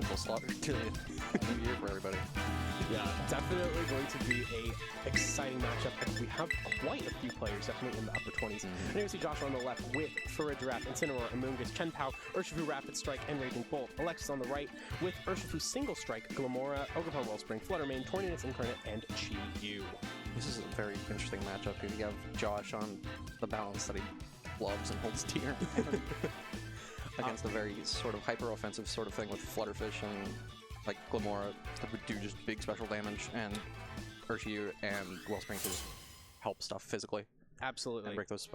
multiple slaughter killing new year for everybody. Yeah, definitely going to be a exciting matchup, and we have quite a few players definitely in the upper 20s. And here we see Josh on the left with Furra Giraffe, Incineroar, Amoonguss, Chen Pao, Urshifu Rapid Strike, and Raging Bolt. Alexis on the right with Urshifu Single Strike, Glamora, Ogerpon Wellspring, Fluttermane, Tornadus Incarnate, and Chi-Yu. This is a very interesting matchup here. You have Josh on the balance that he loves and holds dear against a very sort of hyper-offensive sort of thing with Flutterfish and like Glamora that would do just big special damage, and Urshifu and Wellspring to just help stuff physically. Absolutely. And break those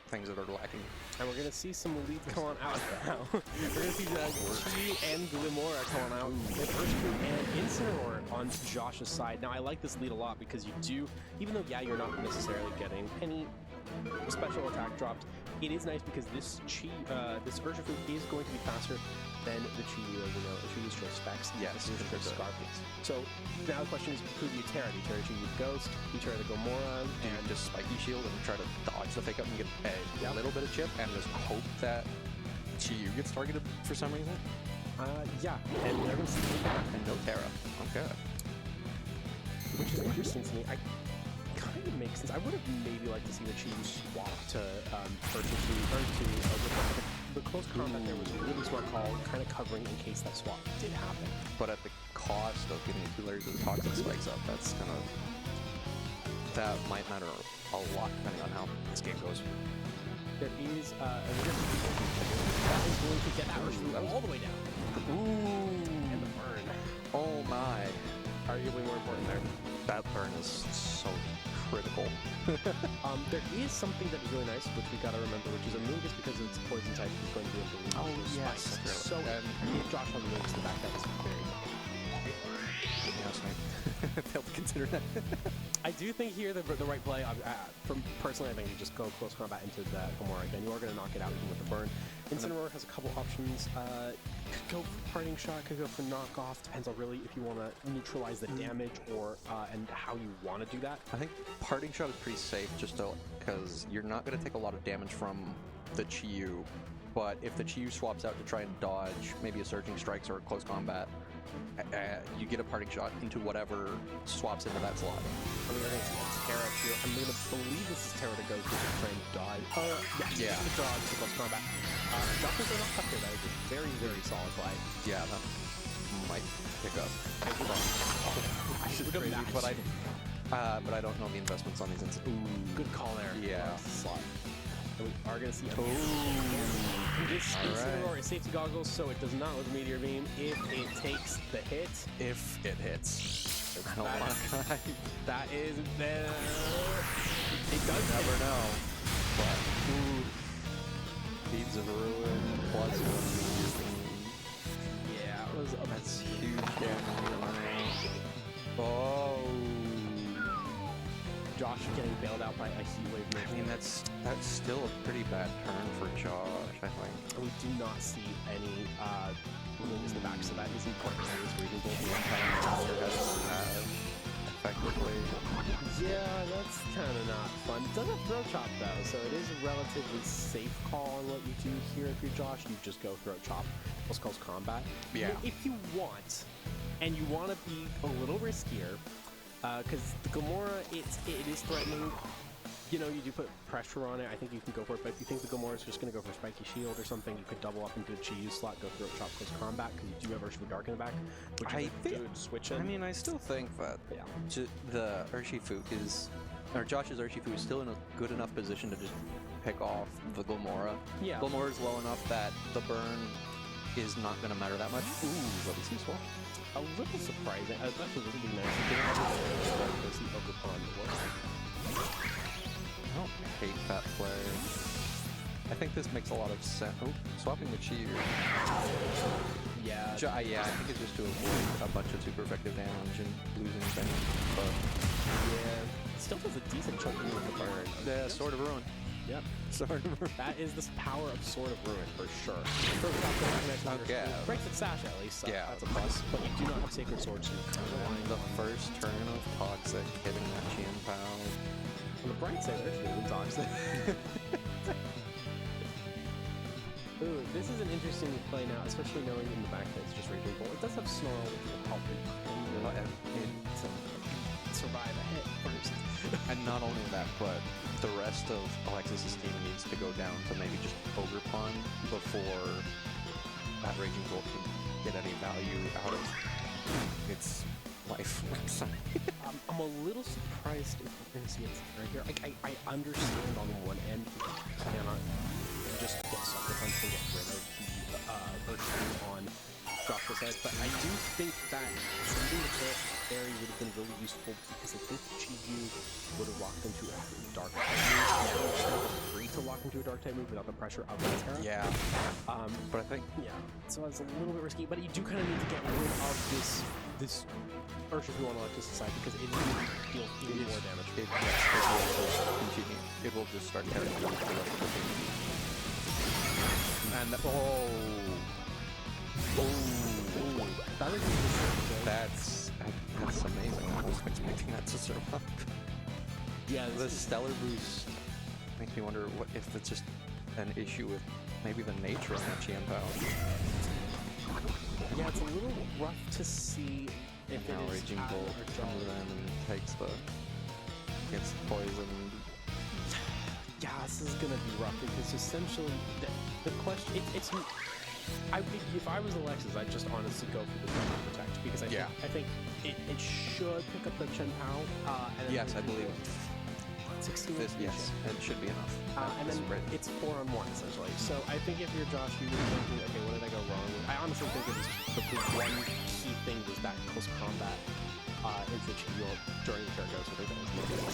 things that are lacking. And we're going to see some leads come on out now. We're going to see Chi and Glamora come on out with Urshifu and Incineroar on Josh's side. Now, I like this lead a lot because you do, even though, yeah, you're not necessarily getting any special attack dropped, it is nice because this Urshifu is going to be faster than the Chi-Yu, as you know. The Chi-Yu's just specs. Yeah, this is just Scarpies. So now the question is, who do you Terra? Do you Terra Chi-Yu Ghost? Do you Terra the Gomora? And just Spiky Shield and try to dodge the fake up and get a little bit of chip and just hope that Chi-Yu gets targeted for some reason? Yeah, and they're going to see and no Terra. Okay. Which is interesting to me. I kind of makes sense. I would have maybe liked to see the Chi-Yu swap to Urshifu, or to the close combat there was a really smart call, kind of covering in case that swap did happen. But at the cost of getting 2 layers of toxic spikes up, that's kind of... that might matter a lot depending on how this game goes. There is a risk that is going to get that Urshifu all the way down. Ooh! And the burn. Oh my. Arguably more important there. That burn is so critical. There is something that is really nice, which we gotta remember, which is Amoonguss, because it's poison type, is going to be able to remove those spikes. So if Josh on Amoonguss in the back, that is very good. Yeah, that's right. Failed to consider that. I do think here the right play, personally, I think you just go close combat into the Gomora again. You are going to knock it out even with the burn. Incineroar has a couple options. Could go for Parting Shot, could go for Knockoff. Depends on really if you want to neutralize the damage or and how you want to do that. I think Parting Shot is pretty safe just because you're not going to take a lot of damage from the Chi-Yu. But if the Chi-Yu swaps out to try and dodge maybe a Surging Strikes or a close combat, you get a Parting Shot into whatever swaps into that slot. I mean, we're going to see Terra here. I'm going to believe this is Terra to go to try and dodge. Yeah. To dodge to close combat. Josh is not tough here. That is a very, very solid play. Yeah, that might pick up. But I don't know the investments on these instances. Ooh, good call there. Yeah. Slot. And we are going to see this Incineroar is safety goggles, so it does not with Meteor Beam if it takes the hit. If it hits. I don't want to. That is it does never know. But Beads of Ruin plus yeah, it was that's huge damage. Oh. Josh getting bailed out by a Heat Wave. I mean, that's still a pretty bad turn for Josh, I think. We do not see any moves in the back, so that is important. That is reasonable. Effectively. Yeah, that's kind of not fun. It does have Throat Chop, though, so it is a relatively safe call on what you do here if you're Josh. You just go Throat Chop. What's called combat. Yeah. If you want, and you want to be a little riskier, because the Gomora, it is threatening. You know, you do put pressure on it. I think you can go for it. But if you think the Gomora is just going to go for Spiky Shield or something, you could double up into a Chi-Yu slot, go Throat Chop, close combat, because you do have Urshifu Dark in the back, which is a good switch in. I mean, I still think that the Urshifu is, or Josh's Urshifu is still in a good enough position to just pick off the Gomora. Yeah. Gomora is low enough that the burn is not going to matter that much. Ooh, that was useful. A little surprising. Actually, this would be nice. You can see Ogerpon work. I don't hate that play. I think this makes a lot of sense. Oh, swapping the Chi-Yu. Yeah. Yeah, I think it's just to avoid a bunch of super effective damage and losing things. But yeah, still does a decent chunk of the burn. Yeah, Sword of Ruin. Yep. Sword of Ruin. That is the power of Sword of Ruin for sure. Okay. Breaks the sash at least. So yeah, that's a plus. But you do not have Sacred Sword, so you're kind of lying. The first turn of Toxic hitting that Chen Pao. On the bright side, there's really Toxic. Ooh, this is an interesting play now, especially knowing in the back that it's just Raging Bolt. It does have Snarl, which will help it survive a hit first. And not only that, but the rest of Alexis' team needs to go down to maybe just Ogre Pawn before that Raging Bolt can get any value out of its life. I'm a little surprised if we're going to see it right here. I understand on one end you cannot just get Sucker Punch and get rid of the Earth on Joshua's head, but I do think that treating the Terra Fairy would have been really useful because I think Chi-Yu would have locked into a Dark type move. Now it's kind of free to lock into a Dark type move without the pressure of the Terra. Yeah. But I think... Yeah. So it's a little bit risky, but you do kind of need to get rid of this Urshifu on Alexis' side because it will deal even more damage. It will just continue. It will just start carrying the rest of the team. And that's amazing. I wasn't expecting that to survive. Yeah, the Stellar Boost makes me wonder what if it's just an issue with maybe the nature of that Qian Pao. Yeah, it's a little rough to see if now it is Raging Bolt comes in and gets poisoned. Yeah, this is gonna be rough because essentially the question it's if I was Alexis, I'd just honestly go for the Double Protect because I think it should pick up the Chen Pao. And yes, I believe 16. Yes, it should be enough. And then it's 4-on-1 essentially. So I think if you're Josh, you would be thinking, okay, what did I go wrong with? I honestly think it was the one key thing was that close combat into Chi-Yu during the Terra Ghost. I think that was maybe the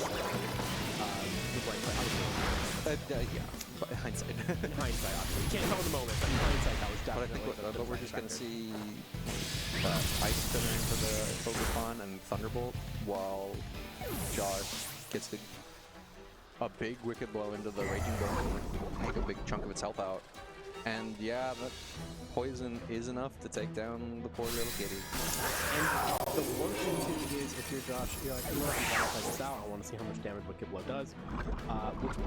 right play. Yeah, but hindsight. In hindsight, obviously. You can't tell in the moment, but in hindsight, that was definitely. But I think we're just going to see Ice Spinner into the Pokemon and Thunderbolt while Josh gets a big Wicked Blow into the Raging Bolt and make a big chunk of its health out. And yeah, that poison is enough to take down the poor little kitty. And the worst thing too is if you're Josh, you're like, you know what, I'm gonna try this out. I want to see how much damage Wicked Blow does. Which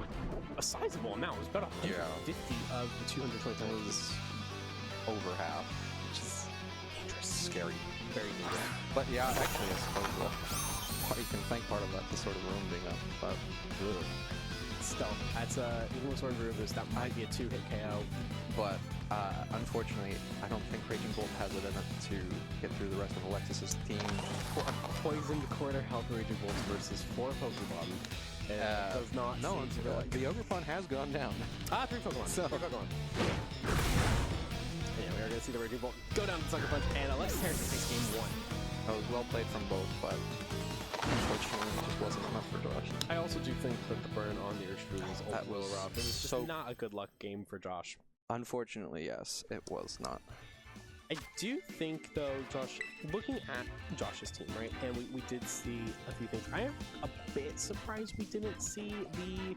a sizable amount. It was about 150 of the 220. That was over half, which is dangerous. Scary. Very dangerous. But yeah, actually, I suppose you can thank part of that to sort of room being up, but still, that's even with Sword and Rubus, that might be a 2-hit KO. But unfortunately, I don't think Raging Bolt has it in it to get through the rest of Alexis' team. For a poisoned quarter health Raging Bolts versus 4 Pokemon, it does not seem to really... The Ogre Pawn has gone down. 3 Pokemon. So, 4 Pokemon. Yeah, we are going to see the Raging Bolt go down to Sucker Punch, and Alexis Harrison takes game 1. That was well played from both, but unfortunately it just wasn't enough for Josh. I also do think that the burn on the Urshifu was a little rough. It was just not a good luck game for Josh. Unfortunately, yes, it was not. I do think, though, Josh, looking at Josh's team, right, and we did see a few things. I am a bit surprised we didn't see the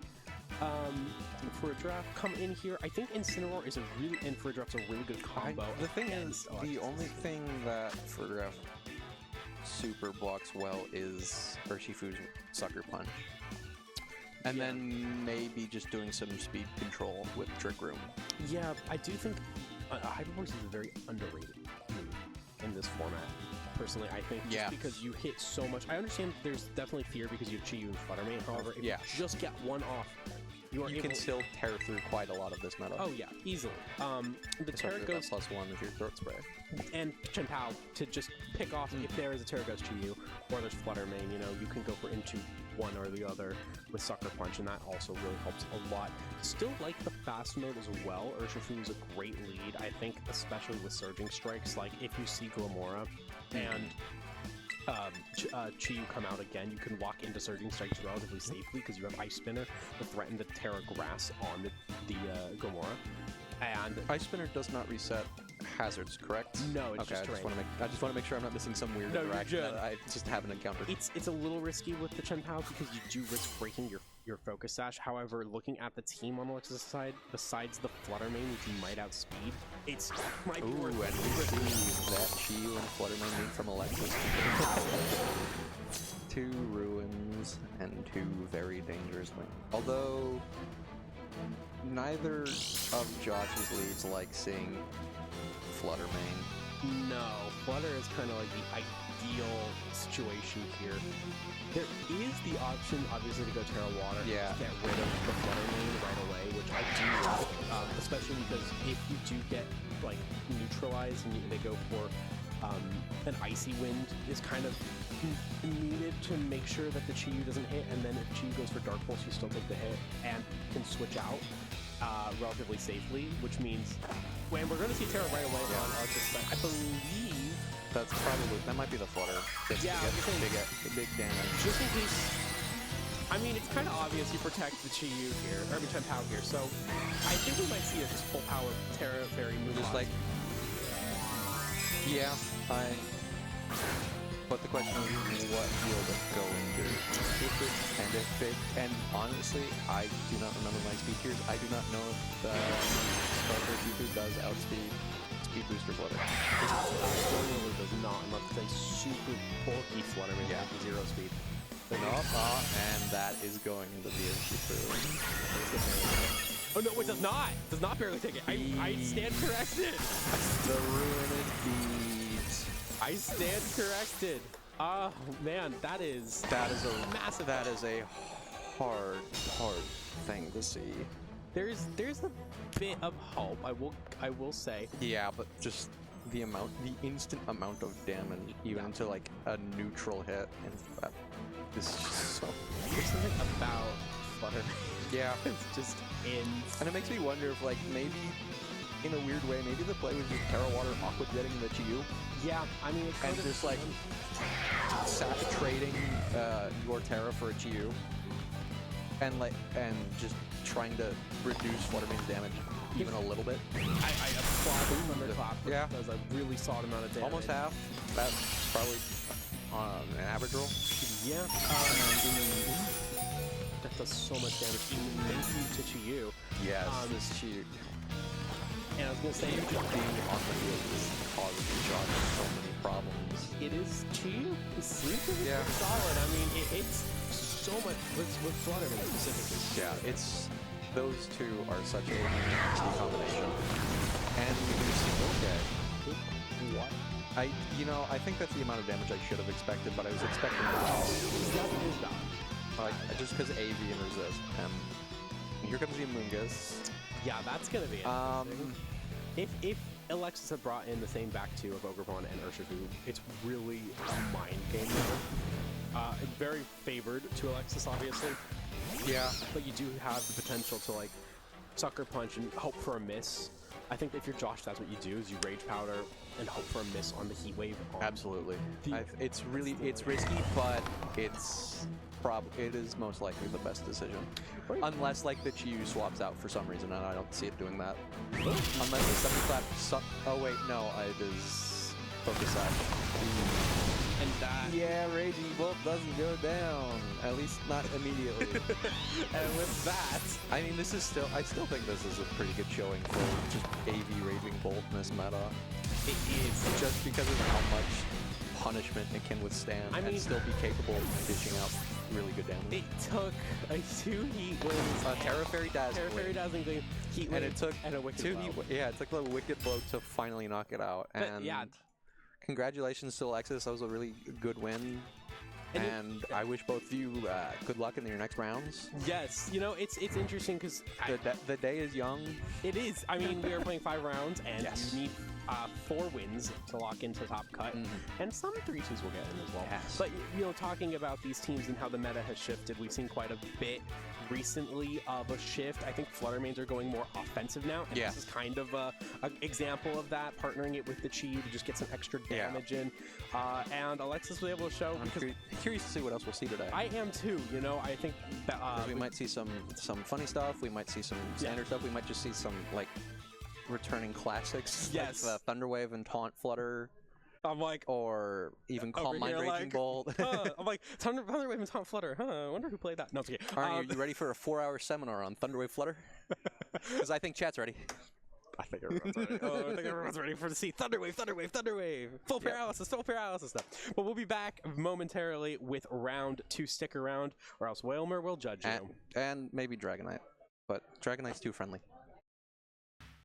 for a draft come in here. I think Incineroar is a really good combo. The thing is, the only thing that for draft super blocks well is Urshifu's Sucker Punch. And then maybe just doing some speed control with Trick Room. Yeah, I do think Hyper Voice is a very underrated move in this format. Personally, I think just because you hit so much. I understand there's definitely fear because you have Chi-Yu and Flutter Mane. However, if you just get one off, you can still tear through quite a lot of this meta. Oh yeah, easily. The Terra Ghost +1 with your Throat Spray. And Chen Pao to just pick off if there is a Terra Ghost Chi-Yu or there's Flutter Mane, you know, you can go for into one or the other with Sucker Punch, and that also really helps a lot. Still like the fast mode as well. Urshifu is a great lead, I think, especially with Surging Strikes. Like, if you see Glamora and Chi-Yu come out again, you can walk into Surging Strikes relatively safely because you have Ice Spinner to threaten the Terra Grass on the Glamora. And Ice Spinner does not reset hazards, correct? No, it's just terrain. I just want to make sure I'm not missing some weird interaction that I just haven't encountered. It's a little risky with the Chen Pao because you do risk breaking your Focus Sash. However, looking at the team on Alexis' side, besides the Flutter Mane, which you might outspeed, it's might be worth it. And we see that Chi-Yu and Flutter Mane from Alexis. 2 ruins and 2 very dangerous wins. Although neither of Josh's leads like seeing Flutter main. No, Flutter is kind of like the ideal situation here. There is the option, obviously, to go Terra Water and Yeah. just get rid of the Flutter main right away, which I do like, especially because if you do get like neutralized and they go for an Icy Wind is kind of needed to make sure that the Chi-Yu doesn't hit, and then if Chi-Yu goes for Dark Pulse, you still take the hit and can switch out relatively safely, which means when we're going to see Terra right away on Alexis' side, I believe That's probably, that might be the Flutter. Just Yeah, to I was get saying- big damage. just in case. I mean, it's kind of obvious you protect the Chi-Yu here, or every time Pow here, so I think we might see a just full power Terra Fairy move. Just like, yeah, but the question is, what will it go into? And honestly, I do not remember my speed tiers. I do not know if the Starter G2 does outspeed Speed Booster Flutter. Normally does not, unless it's a super bulky Flutter Mane with 0 speed. No, and that is going into the issue. Oh no, it does not! Does not barely take it. I stand corrected! The ruined beads. I stand corrected. Oh man, that is a massive. That is a hard thing to see. There's a bit of hope. I will say. Yeah, but just the instant amount of damage, even to like a neutral hit, and that is just so. There's something about Flutter. Yeah, It's just and it makes me wonder if like maybe. In a weird way, maybe the play was just Terra Water Aqua Jetting the Chi-Yu. Yeah, I mean, it's And just like trading your Terra for a Chi-Yu, and just trying to reduce Fluttermane's damage even a little bit. I applaud the Thunderclap. Yeah. Does a really solid amount of damage. Almost half. That's probably on an average roll. Yeah. That does so much damage. Even thank you to Chi-Yu. Yes, this Chi-Yu. And I was gonna say, Just being on the field is causing Josh so many problems. it is Chi-Yu. The sleep is Yeah. solid. I mean, it's so much with Flutterman specifically. Yeah, those two are such a nasty combination. And we do see, okay. What? I think that's the amount of damage I should have expected, but I was expecting more. That is bad. Like, just because AV and resist. And here comes the Amoongus. Yeah, that's gonna be interesting. If Alexis had brought in the same back two of Ogrevon and Urshifu, it's really a mind game now. Very favored to Alexis, obviously. Yeah. But you do have the potential to like sucker punch and hope for a miss. I think if you're Josh, that's what you do: is you Rage Powder and hope for a miss on the Heat Wave. Absolutely. It's risky, but it is most likely the best decision. Right. Unless like the Chi-Yu swaps out for some reason, and I don't see it doing that. Unless the Thunderclap. Oh wait, no, it is Focus Side. And that. Yeah, Raging Bolt doesn't go down. At least not immediately. And with that, I mean, I still think this is a pretty good showing for just AV Raging Bolt in this meta. it is. Just because of how much punishment it can withstand and still be capable of dishing out really good damage. It took a 2 Heat Waves. Terra Fairy Dazzling. Terra Fairy Dazzling Gleam, Heat Wave, And it took and a Wicked 2 Blow. Heat. Yeah, it took the Wicked Blow to finally knock it out. But, And yeah. congratulations to Alexis. That was a really good win. And I wish both of you good luck in your next rounds. Yes, it's interesting because The day is young. it is. I mean, we are playing 5 rounds, and Yes. you need 4 wins to lock into top cut, and some 3-2s will get in as well. Yes. But talking about these teams and how the meta has shifted, we've seen quite a bit recently of a shift. I think Fluttermanes are going more offensive now, and Yeah. this is kind of an example of that, partnering it with the Chi to just get some extra damage in. And Alexis was able to show, I'm because curious to see what else we'll see today. I am too. I think that we might see some funny stuff. We might see some standard stuff. We might just see some like returning classics. Yes. Like the Thunderwave and Taunt Flutter, I'm like, or even Calm Mind here, Raging like, Bolt. I'm like, Thunderwave and Taunt Flutter. I wonder who played that. No, it's okay. Aren't you ready for a 4-hour seminar on Thunderwave Flutter? Because I think chat's ready. I think everyone's ready. I think everyone's ready to see Thunderwave. Full paralysis stuff. But we'll be back momentarily with round 2. Stick around, or else Whalmer will judge you. And maybe Dragonite. but Dragon Knight's too friendly.